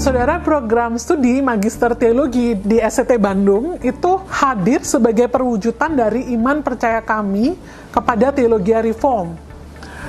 Saudara, program studi Magister Teologi di SCT Bandung itu hadir sebagai perwujudan dari iman percaya kami kepada teologi reform.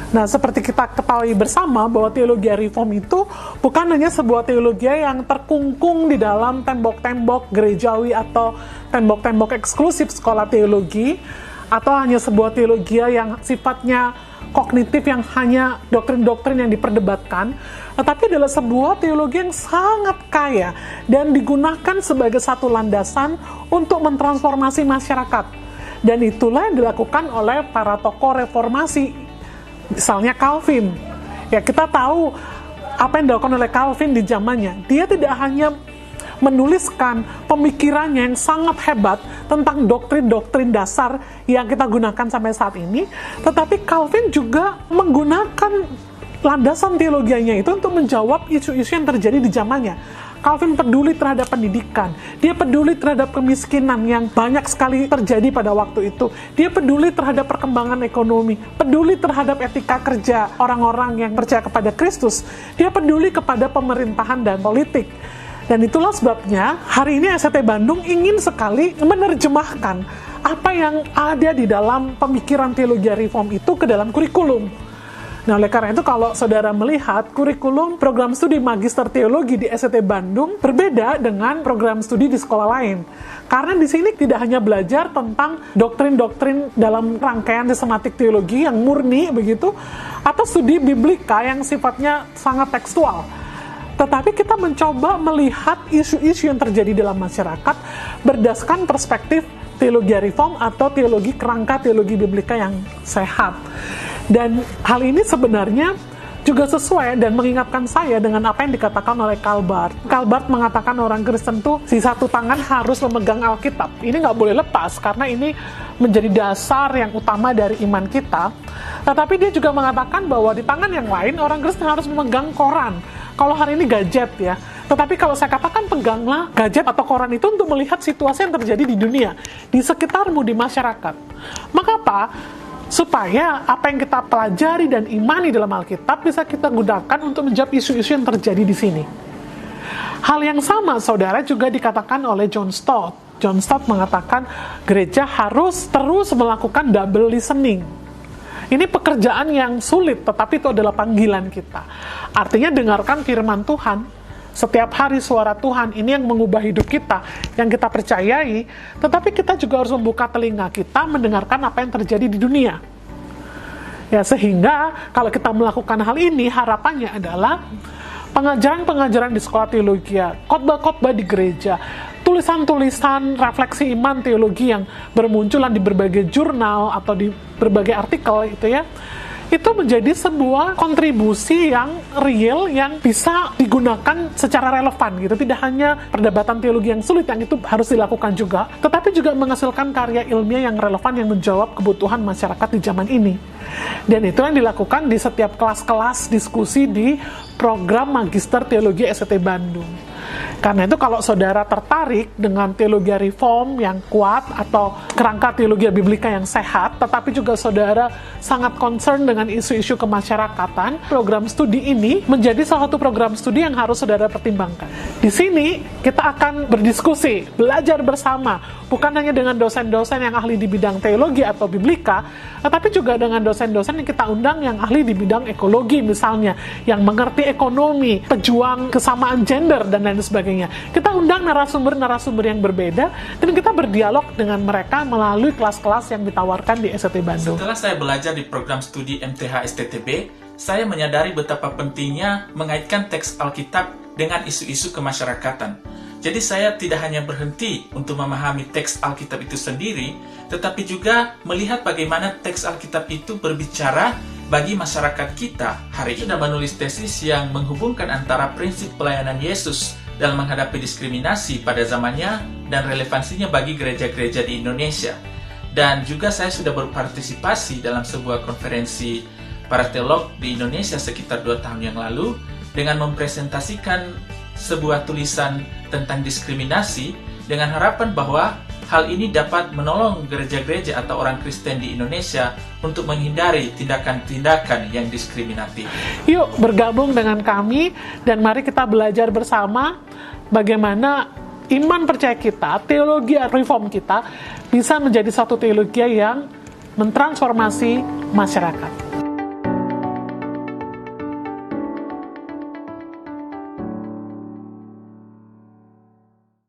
Nah, seperti kita ketahui bersama bahwa teologi reform itu bukan hanya sebuah teologi yang terkungkung di dalam tembok-tembok gerejawi atau tembok-tembok eksklusif sekolah teologi, atau hanya sebuah teologi yang sifatnya kognitif yang hanya doktrin-doktrin yang diperdebatkan, tetapi adalah sebuah teologi yang sangat kaya dan digunakan sebagai satu landasan untuk mentransformasi masyarakat. Dan itulah yang dilakukan oleh para tokoh reformasi, misalnya Calvin. Ya, kita tahu apa yang dilakukan oleh Calvin di zamannya. Dia tidak hanya menuliskan pemikirannya yang sangat hebat tentang doktrin-doktrin dasar yang kita gunakan sampai saat ini, tetapi Calvin juga menggunakan landasan teologianya itu untuk menjawab isu-isu yang terjadi di zamannya. Calvin peduli terhadap pendidikan, dia peduli terhadap kemiskinan yang banyak sekali terjadi pada waktu itu, dia peduli terhadap perkembangan ekonomi, peduli terhadap etika kerja orang-orang yang percaya kepada Kristus, dia peduli kepada pemerintahan dan politik. Dan itulah sebabnya hari ini SCT Bandung ingin sekali menerjemahkan apa yang ada di dalam pemikiran teologi reform itu ke dalam kurikulum. Nah, oleh karena itu kalau saudara melihat kurikulum program studi Magister Teologi di SCT Bandung berbeda dengan program studi di sekolah lain. Karena di sini tidak hanya belajar tentang doktrin-doktrin dalam rangkaian sistematik teologi yang murni begitu, atau studi biblika yang sifatnya sangat tekstual. Tetapi kita mencoba melihat isu-isu yang terjadi dalam masyarakat berdasarkan perspektif teologi reform atau teologi kerangka teologi biblika yang sehat. Dan hal ini sebenarnya juga sesuai dan mengingatkan saya dengan apa yang dikatakan oleh Karl Barth. Karl Barth mengatakan orang Kristen tuh di satu tangan harus memegang Alkitab. Ini nggak boleh lepas karena ini menjadi dasar yang utama dari iman kita. Tetapi dia juga mengatakan bahwa di tangan yang lain orang Kristen harus memegang koran. Kalau hari ini gadget ya, tetapi kalau saya katakan peganglah gadget atau koran itu untuk melihat situasi yang terjadi di dunia, di sekitarmu, di masyarakat. Maka apa? Supaya apa yang kita pelajari dan imani dalam Alkitab bisa kita gunakan untuk menjawab isu-isu yang terjadi di sini. Hal yang sama, saudara, juga dikatakan oleh John Stott. John Stott mengatakan gereja harus terus melakukan double listening. Ini pekerjaan yang sulit, tetapi itu adalah panggilan kita. Artinya dengarkan firman Tuhan. Setiap hari suara Tuhan ini yang mengubah hidup kita, yang kita percayai, tetapi kita juga harus membuka telinga kita mendengarkan apa yang terjadi di dunia. Ya, sehingga kalau kita melakukan hal ini, harapannya adalah pengajaran-pengajaran di sekolah teologi, khotbah-khotbah di gereja, tulisan-tulisan refleksi iman teologi yang bermunculan di berbagai jurnal atau di berbagai artikel itu ya, itu menjadi sebuah kontribusi yang real yang bisa digunakan secara relevan gitu. Tidak hanya perdebatan teologi yang sulit yang itu harus dilakukan juga, tetapi juga menghasilkan karya ilmiah yang relevan yang menjawab kebutuhan masyarakat di zaman ini. Dan itu yang dilakukan di setiap kelas-kelas diskusi di program Magister Teologi SCT Bandung. Karena itu kalau saudara tertarik dengan teologi reform yang kuat atau kerangka teologi biblika yang sehat, tetapi juga saudara sangat concern dengan isu-isu kemasyarakatan, program studi ini menjadi salah satu program studi yang harus saudara pertimbangkan. Di sini kita akan berdiskusi, belajar bersama, bukan hanya dengan dosen-dosen yang ahli di bidang teologi atau biblika, tetapi juga dengan dosen-dosen yang kita undang yang ahli di bidang ekologi misalnya, yang mengerti ekonomi, pejuang kesamaan gender, dan lain sebagainya. Kita undang narasumber-narasumber yang berbeda, dan kita berdialog dengan mereka melalui kelas-kelas yang ditawarkan di SCT Bandung. Setelah saya belajar di program studi MTH STTB, saya menyadari betapa pentingnya mengaitkan teks Alkitab dengan isu-isu kemasyarakatan. Jadi saya tidak hanya berhenti untuk memahami teks Alkitab itu sendiri, tetapi juga melihat bagaimana teks Alkitab itu berbicara bagi masyarakat kita hari ini. Sudah menulis tesis yang menghubungkan antara prinsip pelayanan Yesus dalam menghadapi diskriminasi pada zamannya dan relevansinya bagi gereja-gereja di Indonesia. Dan juga saya sudah berpartisipasi dalam sebuah konferensi para teolog di Indonesia sekitar 2 tahun yang lalu dengan mempresentasikan sebuah tulisan tentang diskriminasi dengan harapan bahwa Hal ini dapat menolong gereja-gereja atau orang Kristen di Indonesia untuk menghindari tindakan-tindakan yang diskriminatif. Yuk bergabung dengan kami dan mari kita belajar bersama bagaimana iman percaya kita, teologi reform kita bisa menjadi satu teologi yang mentransformasi masyarakat.